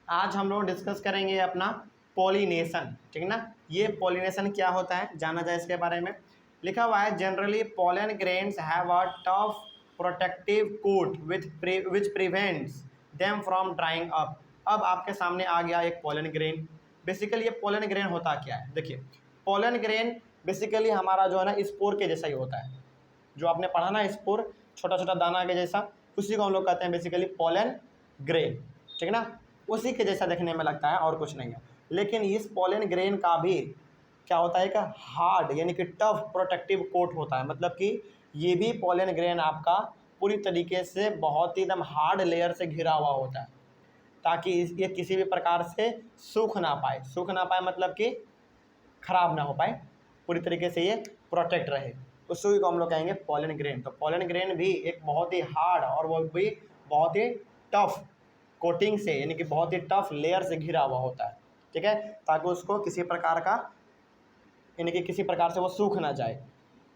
आज हम लोग डिस्कस करेंगे अपना पॉलिनेशन, ठीक है ना। ये पॉलिनेशन क्या होता है जाना जाए इसके बारे में। लिखा हुआ है generally pollen grains have a tough protective coat which prevents them from drying up. अब आपके सामने आ गया एक पोलन ग्रेन। बेसिकली ये पोलन ग्रेन होता क्या है, देखिए पोलन ग्रेन बेसिकली हमारा जो है ना स्पोर के जैसा ही होता है। जो आपने पढ़ा ना स्पोर, छोटा छोटा दाना के जैसा, उसी को हम लोग कहते हैं बेसिकली पोलन ग्रेन, ठीक है ना। उसी के जैसा देखने में लगता है और कुछ नहीं है। लेकिन इस पोलन ग्रेन का भी क्या होता है, का हार्ड यानी कि टफ प्रोटेक्टिव कोट होता है। मतलब कि ये भी पोलन ग्रेन आपका पूरी तरीके से बहुत ही एकदम हार्ड लेयर से घिरा हुआ होता है, ताकि ये किसी भी प्रकार से सूख ना पाए। सूख ना पाए मतलब कि खराब ना हो पाए, पूरी तरीके से ये प्रोटेक्ट रहे। उसी को हम लोग कहेंगे पोलन ग्रेन। तो पोलन ग्रेन भी एक बहुत ही हार्ड और वो भी बहुत ही टफ कोटिंग से यानी कि बहुत ही टफ लेयर से घिरा हुआ होता है, ठीक है, ताकि उसको किसी प्रकार का यानी कि किसी प्रकार से वो सूख ना जाए,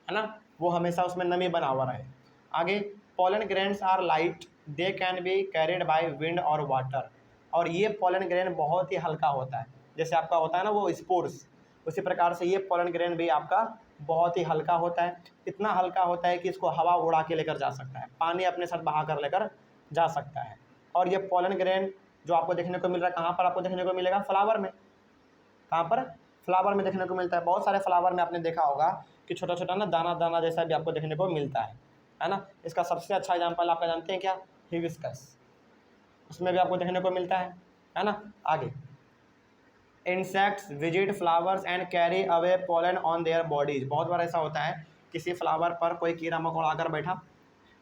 है ना, वो हमेशा उसमें नमी बना हुआ रहे। आगे pollen grains are light, they can be carried by wind और वाटर। और ये पोलन ग्रेन बहुत ही हल्का होता है, जैसे आपका होता है ना वो स्पोर्स, उसी प्रकार से ये पोलन ग्रेन भी आपका बहुत ही हल्का होता है। इतना हल्का होता है कि इसको हवा उड़ा के लेकर जा सकता है, पानी अपने साथ बहा कर लेकर जा सकता है। और ये पोलन ग्रेन जो आपको देखने को मिल रहा है, कहाँ पर आपको देखने को मिलेगा, फ्लावर में। कहाँ पर, फ्लावर में देखने को मिलता है। बहुत सारे फ्लावर में आपने देखा होगा कि छोटा छोटा ना दाना दाना जैसा भी आपको देखने को मिलता है ना। इसका सबसे अच्छा एग्जाम्पल आपका जानते हैं क्या, हिबिस्कस, उसमें भी आपको देखने को मिलता है ना। आगे insects visit flowers and carry away pollen on their bodies. बहुत बार ऐसा होता है किसी फ्लावर पर कोई कीड़ा मकोड़ा आकर बैठा,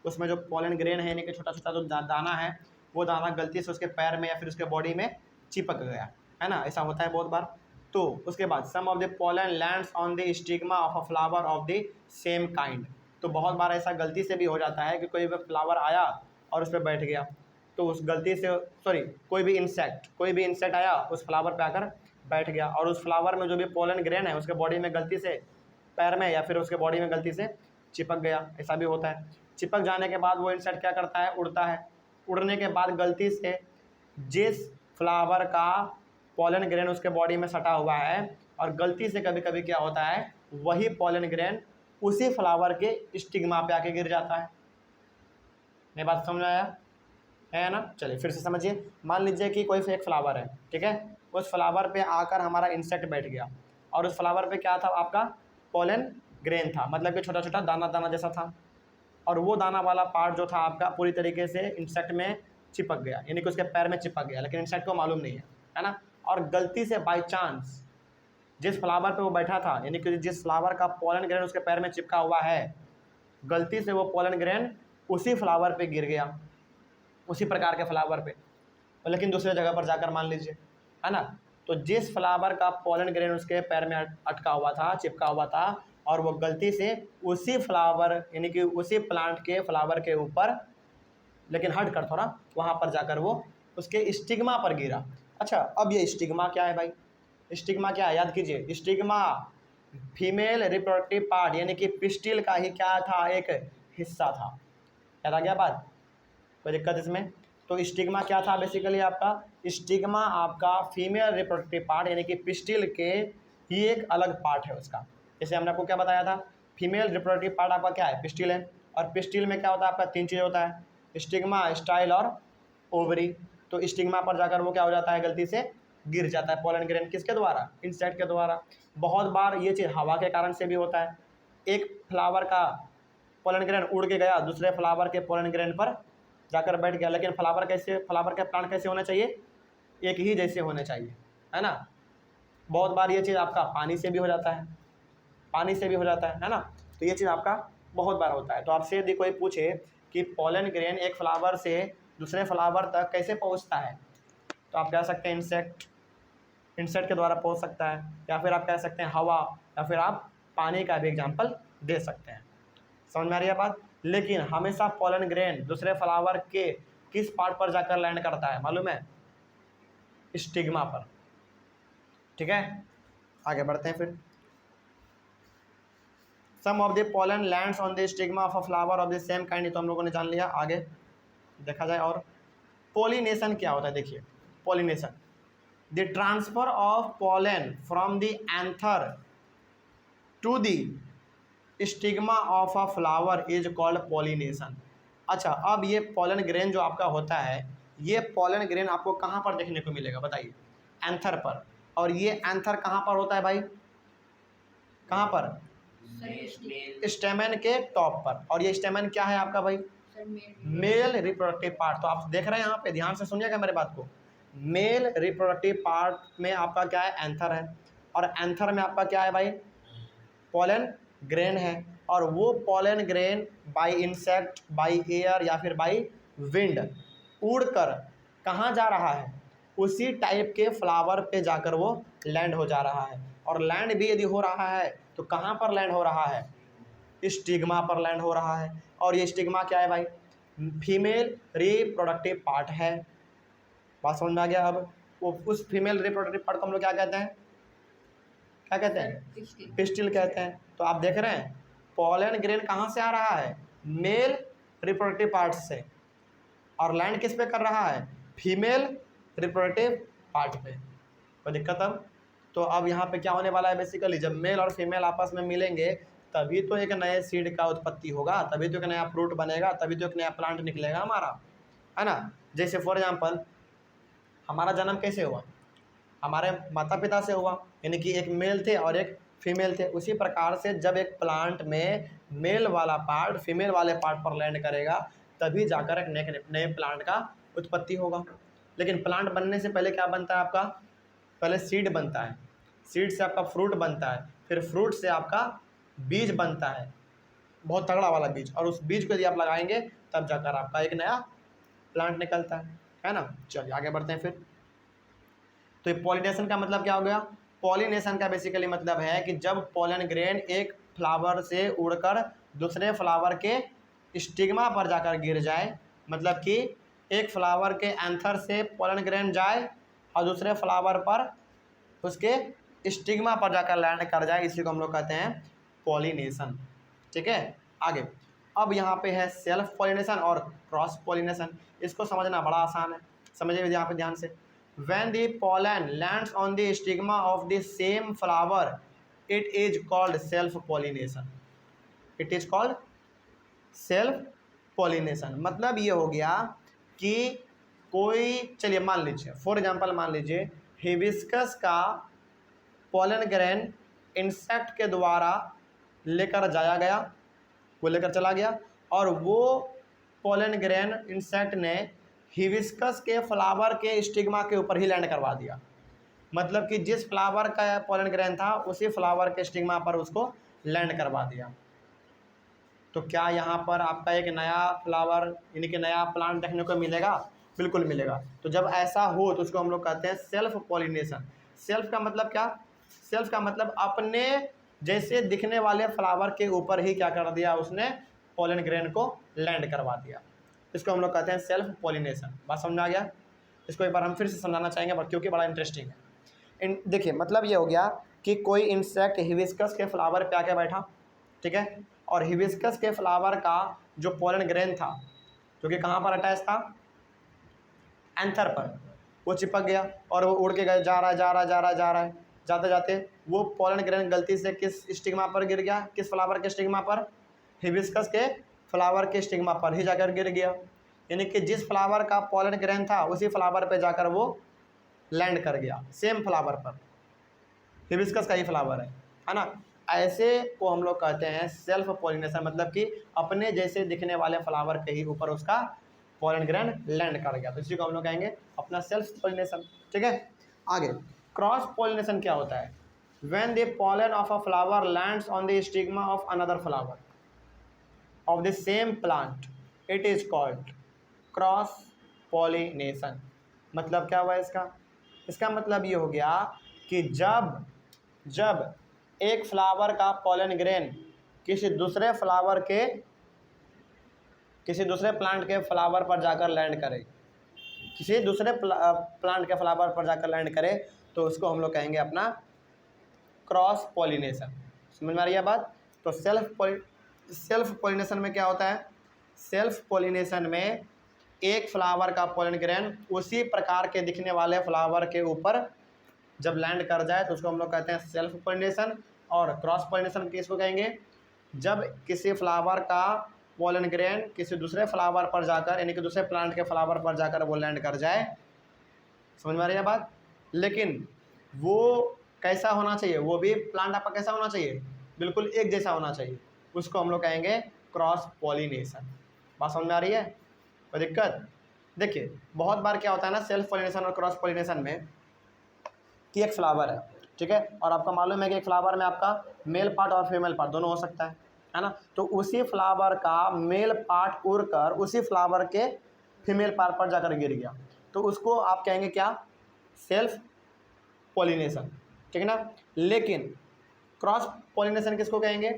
उसमें जो पोलन ग्रेन है यानी कि छोटा छोटा जो दाना है, वो दाना गलती से उसके पैर में या फिर उसके बॉडी में चिपक गया, है ना, ऐसा होता है बहुत बार। तो उसके बाद some of the pollen lands on the stigma of a flower of the same kind. तो बहुत बार ऐसा गलती से भी हो जाता है कि कोई भी फ्लावर आया और उस पर बैठ गया, तो उस गलती से कोई भी इंसेक्ट आया उस फ्लावर पे आकर बैठ गया, और उस फ्लावर में जो भी पोलन ग्रेन है उसके बॉडी में गलती से, पैर में या फिर उसके बॉडी में गलती से चिपक गया, ऐसा भी होता है। चिपक जाने के बाद वो इंसेक्ट क्या करता है, उड़ता है। उड़ने के बाद गलती से जिस फ्लावर का पोलन ग्रेन उसके बॉडी में सटा हुआ है, और गलती से कभी कभी क्या होता है, वही पोलन ग्रेन उसी फ्लावर के स्टिग्मा पे आके गिर जाता है। मेरी बात समझ में आया है ना। चलिए फिर से समझिए। मान लीजिए कि कोई फेक फ्लावर है, ठीक है, उस फ्लावर पे आकर हमारा इंसेक्ट बैठ गया, और उस फ्लावर पे क्या था, आपका पोलन ग्रेन था, मतलब कि छोटा छोटा दाना दाना जैसा था, और वो दाना वाला पार्ट जो था आपका पूरी तरीके से इंसेक्ट में चिपक गया, यानी कि उसके पैर में चिपक गया, लेकिन इंसेक्ट को मालूम नहीं है ना। और गलती से बाई चांस जिस फ्लावर पे वो बैठा था, यानी कि जिस फ्लावर का पोलन ग्रेन उसके पैर में चिपका हुआ है, गलती से वो पोलन ग्रेन उसी फ्लावर पे गिर गया, उसी प्रकार के फ्लावर पे, लेकिन दूसरे जगह पर जाकर मान लीजिए, है ना। तो जिस फ्लावर का पोलन ग्रेन उसके पैर में अटका हुआ था, चिपका हुआ था, और वो गलती से उसी फ्लावर यानी कि उसी प्लांट के फ्लावर के ऊपर, लेकिन हट कर थोड़ा, वहाँ पर जाकर वो उसके स्टिग्मा पर गिरा। अच्छा, अब ये स्टिग्मा क्या है भाई, स्टिग्मा क्या है, याद कीजिए। स्टिग्मा फीमेल रिप्रोडक्टिव पार्ट यानी कि पिस्टिल का ही क्या था, एक हिस्सा था। याद आ गया बात, कोई दिक्कत इसमें। तो स्टिग्मा क्या था, बेसिकली आपका स्टिग्मा आपका फीमेल रिप्रोडक्टिव पार्ट यानी कि पिस्टिल के ही एक अलग पार्ट है उसका। जैसे हमने आपको क्या बताया था, फीमेल रिप्रोडक्टिव पार्ट आपका क्या है, पिस्टिल है, और पिस्टिल में क्या होता है आपका, तीन चीज़ होता है, स्टिग्मा, स्टाइल और ओवरी। तो स्टिग्मा पर जाकर वो क्या हो जाता है, गलती से गिर जाता है पोलन ग्रेन, किसके द्वारा, इंसेक्ट के द्वारा। बहुत बार ये चीज़ हवा के कारण से भी होता है। एक फ्लावर का पोलन ग्रेन उड़ के गया, दूसरे फ्लावर के पोलन ग्रेन पर जाकर बैठ गया, लेकिन फ्लावर के प्लांट कैसे होने चाहिए, एक ही जैसे होने चाहिए, है ना। बहुत बार ये चीज़ आपका पानी से भी हो जाता है ना। तो ये चीज़ आपका बहुत बार होता है। तो आपसे यदि कोई पूछे कि पोलन ग्रेन एक फ्लावर से दूसरे फ्लावर तक कैसे पहुंचता है, तो आप कह सकते हैं इंसेक्ट के द्वारा पहुंच सकता है, या फिर आप कह सकते हैं हवा, या फिर आप पानी का भी एग्जाम्पल दे सकते हैं। समझ में आ रही है बात। लेकिन हमेशा पोलन ग्रेन दूसरे फ्लावर के किस पार्ट पर जाकर लैंड करता है, मालूम है, स्टिग्मा पर, ठीक है। आगे बढ़ते हैं फिर। Some of the pollen lands on the stigma of a flower of the same kind, तो हम लोगों ने जान लिया। आगे देखा जाए, और पोलिनेशन क्या होता है, देखिए pollination. The transfer of pollen from the anther to the stigma of a flower is called pollination. अच्छा, अब ये पॉलन ग्रेन जो आपका होता है, ये पॉलन ग्रेन आपको कहाँ पर देखने को मिलेगा बताइए? एंथर पर। और ये एंथर कहाँ पर होता है भाई? कहाँ पर? स्टेमन के टॉप पर। और ये स्टेमन क्या है आपका भाई? Male reproductive part. तो आप देख रहे हैं यहाँ पे, ध्यान से सुनिएगा मेरे बात को। मेल रिप्रोडक्टिव पार्ट में आपका क्या है? एंथर है। और एंथर में आपका क्या है भाई? पॉलन ग्रेन है। और वो pollen grain bye insect, by air या फिर बाय विंड उड़कर कहाँ जा रहा है? उसी टाइप के फ्लावर पे जाकर वो लैंड हो जा रहा है। और लैंड भी यदि हो रहा है तो कहाँ पर लैंड हो रहा है? स्टिग्मा पर लैंड हो रहा है। और ये स्टिग्मा क्या है भाई? फीमेल रिप्रोडक्टिव पार्ट है। बात समझ में आ गया? अब वो उस फीमेल रिप्रोडक्टिव पार्ट को हम लोग क्या कहते हैं? क्या कहते हैं? पिस्टिल कहते हैं। तो आप देख रहे हैं पॉलन ग्रेन कहाँ से आ रहा है? मेल रिप्रोडक्टिव पार्ट से। और लैंड किस पे कर रहा है? फीमेल रिप्रोडक्टिव पार्ट पे। कोई दिक्कत? अब तो अब यहाँ पे क्या होने वाला है? बेसिकली जब मेल और फीमेल आपस में मिलेंगे तभी तो एक नए सीड का उत्पत्ति होगा, तभी तो एक नया फ्रूट बनेगा, तभी तो एक नया प्लांट निकलेगा हमारा, है ना? जैसे फॉर एग्जांपल हमारा जन्म कैसे हुआ? हमारे माता पिता से हुआ, यानी कि एक मेल थे और एक फीमेल थे। उसी प्रकार से जब एक प्लांट में मेल वाला पार्ट फीमेल वाले पार्ट पर लैंड करेगा तभी जाकर एक नए प्लांट का उत्पत्ति होगा। लेकिन प्लांट बनने से पहले क्या बनता है आपका? पहले सीड बनता है, सीड से आपका फ्रूट बनता है, फिर फ्रूट से आपका बीज बनता है, बहुत तगड़ा वाला बीज। और उस बीज को यदि आप लगाएंगे तब जाकर आपका एक नया प्लांट निकलता है ना? चलिए आगे बढ़ते हैं फिर। तो ये पॉलिनेशन का मतलब क्या हो गया? पॉलिनेशन का बेसिकली मतलब है कि जब पॉलन ग्रेन एक फ्लावर से उड़कर दूसरे फ्लावर के स्टिग्मा पर जाकर गिर जाए, मतलब कि एक फ्लावर के एंथर से पॉलन ग्रेन जाए और दूसरे फ्लावर पर उसके स्टिग्मा पर जाकर लैंड कर जाए, इसी को हम लोग कहते हैं पॉलिनेशन। ठीक है, आगे। अब यहाँ पे है सेल्फ पॉलिनेशन और क्रॉस पॉलिनेशन। इसको समझना बड़ा आसान है, समझिए यहाँ पे ध्यान से। When the pollen lands on the stigma of the same flower, it is called self-pollination. It is called self-pollination। मतलब ये हो गया कि कोई, चलिए मान लीजिए फॉर एग्जांपल मान लीजिए हिबिस्कस का पॉलन ग्रेन इंसेक्ट के द्वारा लेकर जाया गया, वो लेकर चला गया और वो पॉलन ग्रेन इंसेक्ट ने हिबिस्कस के फ्लावर के स्टिग्मा के ऊपर ही लैंड करवा दिया। मतलब कि जिस फ्लावर का पॉलन ग्रेन था उसी फ्लावर के स्टिग्मा पर उसको लैंड करवा दिया। तो क्या यहाँ पर आपका एक नया फ्लावर यानी कि नया प्लांट देखने को मिलेगा? बिल्कुल मिलेगा। तो जब ऐसा हो तो उसको हम लोग कहते हैं सेल्फ पॉलिनेशन। सेल्फ का मतलब क्या? सेल्फ का मतलब अपने जैसे दिखने वाले फ्लावर के ऊपर ही क्या कर दिया? उसने पॉलन ग्रेन को लैंड करवा दिया। इसको हम लोग कहते हैं सेल्फ पॉलिनेशन। बात समझ आ गया? इसको एक बार हम फिर से समझाना चाहेंगे क्योंकि बड़ा इंटरेस्टिंग है। देखिए मतलब ये हो गया कि कोई इंसेक्ट हिबिस्कस के फ्लावर पे आके बैठा, ठीक है, और हिबिस्कस के फ्लावर का जो पॉलन ग्रेन था जो कि कहाँ पर अटैच था? एंथर पर, वो चिपक गया और वो उड़ के जा रहा है। जाते जाते वो पॉलन ग्रेन गलती से किस स्टिग्मा पर गिर गया? किस फ्लावर के स्टिग्मा पर? हिबिस्कस के फ्लावर के स्टिग्मा पर ही जाकर गिर गया। यानी कि जिस फ्लावर का पॉलन ग्रेन था उसी फ्लावर पे जाकर वो लैंड कर गया, सेम फ्लावर पर, हिबिस्कस का ही फ्लावर है ना? ऐसे को हम लोग कहते हैं सेल्फ पॉलिनेशन। मतलब कि अपने जैसे दिखने वाले फ्लावर के ही ऊपर उसका पॉलन ग्रेन लैंड कर गया, तो इसी को हम लोग कहेंगे अपना सेल्फ पॉलिनेशन। ठीक है, आगे क्रॉस पॉलिनेशन क्या होता है? When the pollen of a flower lands on the stigma of another flower of the same plant, it is called cross pollination. मतलब क्या हुआ इसका? इसका मतलब ये हो गया कि जब एक फ्लावर का पॉलन ग्रेन किसी दूसरे प्लांट के फ्लावर पर जाकर लैंड करे, किसी दूसरे प्लांट के फ्लावर पर जाकर लैंड करे, तो उसको हम लोग कहेंगे अपना क्रॉस पॉलिनेशन। समझ में आ रही है बात? तो सेल्फ पॉलिनेशन में क्या होता है? सेल्फ पॉलिनेशन में एक फ्लावर का पोलन ग्रेन उसी प्रकार के दिखने वाले फ्लावर के ऊपर जब लैंड कर जाए तो उसको हम लोग कहते हैं सेल्फ पोलिनेशन। और क्रॉस पोलिनेशन किसको कहेंगे, जब किसी फ्लावर का पोलन ग्रेन किसी दूसरे फ्लावर पर जाकर यानी कि दूसरे प्लांट के फ्लावर पर जाकर वो लैंड कर जाए। समझ में आ रही है बात। लेकिन वो कैसा होना चाहिए, वो भी प्लांट आपका कैसा होना चाहिए, बिल्कुल एक जैसा होना चाहिए, उसको हम लोग कहेंगे क्रॉस पॉलिनेशन। बात समझ में आ रही है, कोई दिक्कत। देखिए बहुत बार क्या होता है ना सेल्फ पॉलिनेशन और क्रॉस पॉलिनेशन में कि एक फ्लावर है, ठीक है, और आपका मालूम है कि एक फ्लावर में आपका मेल पार्ट और फीमेल पार्ट दोनों हो सकता है ना। तो उसी फ्लावर का मेल पार्ट उड़कर उसी फ्लावर के फीमेल पार्ट पर जाकर गिर गया, तो उसको आप कहेंगे क्या, सेल्फ पॉलिनेशन, ठीक है ना। लेकिन क्रॉस पॉलिनेशन किसको कहेंगे,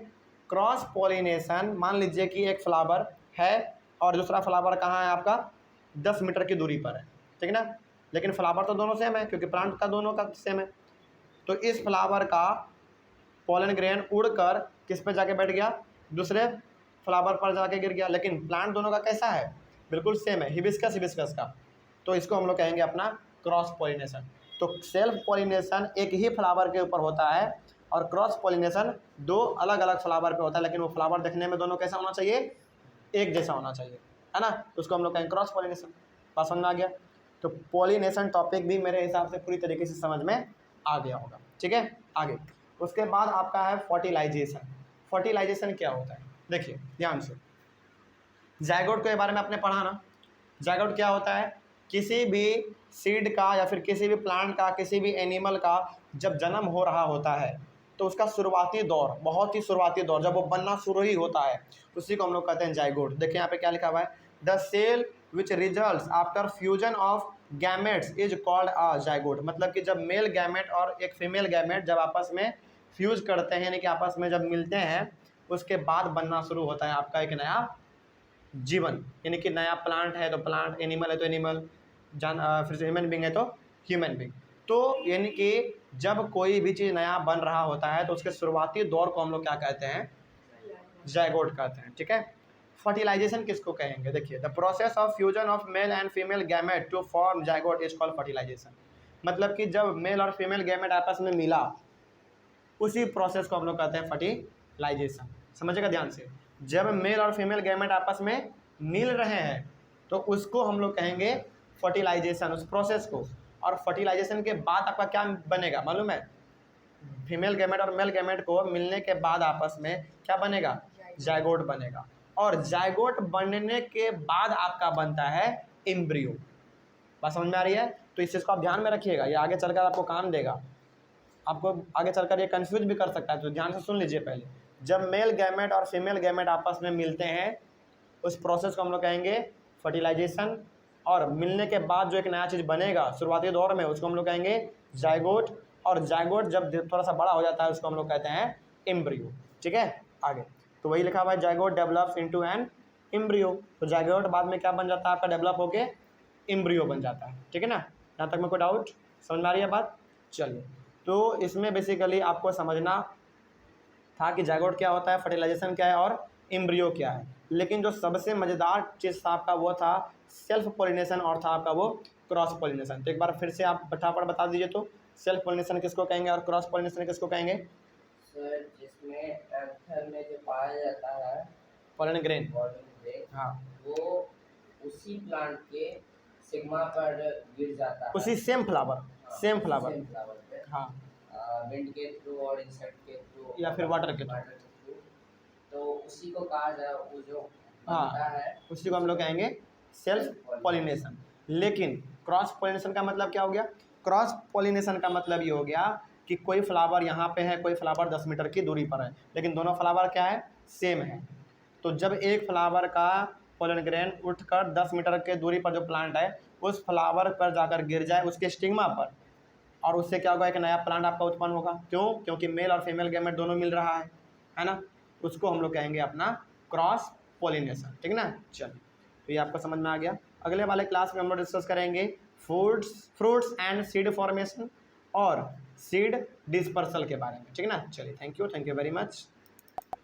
क्रॉस पॉलिनेशन मान लीजिए कि एक फ्लावर है और दूसरा फ्लावर कहाँ है आपका 10 मीटर की दूरी पर है, ठीक है ना, लेकिन फ्लावर तो दोनों सेम है क्योंकि प्लांट का दोनों का सेम है। तो इस फ्लावर का पोलन ग्रेन उड़कर किस पे जाके बैठ गया, दूसरे फ्लावर पर जाके गिर गया, लेकिन प्लांट दोनों का कैसा है, बिल्कुल सेम है, हिबिस्कस हिबिस्कस का। तो इसको हम लोग कहेंगे अपना क्रॉस पॉलिनेशन। तो सेल्फ पॉलिनेशन एक ही फ्लावर के ऊपर होता है और क्रॉस पॉलिनेशन दो अलग अलग फ्लावर पे होता है, लेकिन वो फ्लावर देखने में दोनों कैसा होना चाहिए, एक जैसा होना चाहिए, है ना। तो उसको हम लोग कहेंगे क्रॉस पॉलिनेशन। बात समझ में आ गया। तो पॉलिनेशन टॉपिक भी मेरे हिसाब से पूरी तरीके से समझ में आ गया होगा, ठीक है। आगे उसके बाद आपका है फर्टिलाइजेशन। फर्टिलाइजेशन क्या होता है, देखिए ध्यान से, जायगोट के बारे में आपने पढ़ा ना। जायगोट क्या होता है, किसी भी सीड का या फिर किसी भी प्लांट का किसी भी एनिमल का जब जन्म हो रहा होता है तो उसका शुरुआती दौर, बहुत ही शुरुआती दौर जब वो बनना शुरू ही होता है, उसी को हम लोग कहते हैं जायगोट। देखिए यहाँ पे क्या लिखा हुआ है, the cell which results after fusion of gametes is called a zygote. मतलब कि जब मेल गैमेट और एक फीमेल गैमेट जब आपस में फ्यूज करते हैं यानी कि आपस में जब मिलते हैं उसके बाद बनना शुरू होता है आपका एक नया जीवन, यानी कि नया प्लांट है तो प्लांट, एनिमल है तो एनिमल, फिर से ह्यूमन बींग है तो ह्यूमन बींग। तो यानी कि जब कोई भी चीज़ नया बन रहा होता है तो उसके शुरुआती दौर को हम लोग क्या कहते हैं, जायगोट कहते हैं, ठीक है। फर्टिलाइजेशन किसको कहेंगे, देखिए the process of fusion of male and female gamete to form zygote is called fertilisation. मतलब कि जब मेल और फीमेल गैमेट आपस में मिला उसी प्रोसेस को हम लोग कहते हैं फर्टिलाइजेशन। समझिएगा ध्यान से, जब मेल और फीमेल गैमेट आपस में मिल रहे हैं तो उसको हम लोग कहेंगे फर्टिलाइजेशन, उस प्रोसेस को। और फर्टिलाइजेशन के बाद आपका क्या बनेगा मालूम है, फीमेल गैमेट और मेल गैमेट को मिलने के बाद आपस में क्या बनेगा, जायगोट बनेगा। और जायगोट बनने के बाद आपका बनता है एम्ब्रियो। बात समझ में आ रही है। तो इस चीज़ को आप ध्यान में रखिएगा, ये आगे चलकर आपको काम देगा, आपको आगे चलकर ये कंफ्यूज भी कर सकता है। तो ध्यान से सुन लीजिए पहले, जब मेल गैमेट और फीमेल गैमेट आपस में मिलते हैं उस प्रोसेस को हम लोग कहेंगे फर्टिलाइजेशन। और मिलने के बाद जो एक नया चीज़ बनेगा शुरुआती दौर में उसको हम लोग कहेंगे जायगोट। और जायगोट जब थोड़ा सा बड़ा हो जाता है उसको हम लोग कहते हैं एम्ब्रियो, ठीक है। आगे तो वही लिखा हुआ है, zygote develops into an embryo. तो जायगोट बाद में क्या बन जाता है आपका, डेवलप होके एम्ब्रियो बन जाता है, ठीक है ना। यहाँ तक में कोई डाउट, समझ में आ रही है बात। चलिए, तो इसमें बेसिकली आपको समझना था कि जायगोट क्या होता है, फर्टिलाइजेशन क्या है और एम्ब्रियो क्या है। लेकिन जो सबसे मज़ेदार चीज़ था आपका वो था सेल्फ पॉलिनेशन और था आपका वो क्रॉस पॉलिनेशन। तो एक बार फिर से आप फटाफट बता दीजिए, तो सेल्फ पॉलिनेशन किसको कहेंगे और क्रॉस पॉलिनेशन किसको कहेंगे। सर जिसमें एंथर में जो पाया जाता है पोलन ग्रेन, हाँ, वो उसी प्लांट के सिग्मा पर गिर जाता है, उसी सेम फ्लावर, हाँ, सेम फ्लावर पे, हाँ, विंड के थ्रू और इंसेक्ट के थ्रू या फिर वाटर के थ्रू, तो उसी को कहा जाए वो जो हाँ है उसी को हम लोग कहेंगे सेल्फ पॉलिनेशन। लेकिन क्रॉस पॉलिनेशन का मतलब क्या हो गया, क्रॉस पॉलिनेशन का मतलब ये हो गया कि कोई फ्लावर यहाँ पे है, कोई फ्लावर 10 मीटर की दूरी पर है, लेकिन दोनों फ्लावर क्या है, सेम है। तो जब एक फ्लावर का पोलन ग्रेन उठकर 10 मीटर के दूरी पर जो प्लांट है उस फ्लावर पर जाकर गिर जाए उसके स्टिग्मा पर, और उससे क्या होगा, एक नया प्लांट आपका उत्पन्न होगा। क्यों, क्योंकि मेल और फीमेल गैमेट दोनों मिल रहा है ना। उसको हम लोग कहेंगे अपना क्रॉस पॉलिनेशन, ठीक है ना। चलिए, तो ये आपको समझ में आ गया। अगले वाले क्लास में हम लोग डिस्कस करेंगे फ्रूट्स एंड सीड फॉर्मेशन और सीड डिस्पर्सल के बारे में, ठीक है ना। चलिए, थैंक यू वेरी मच।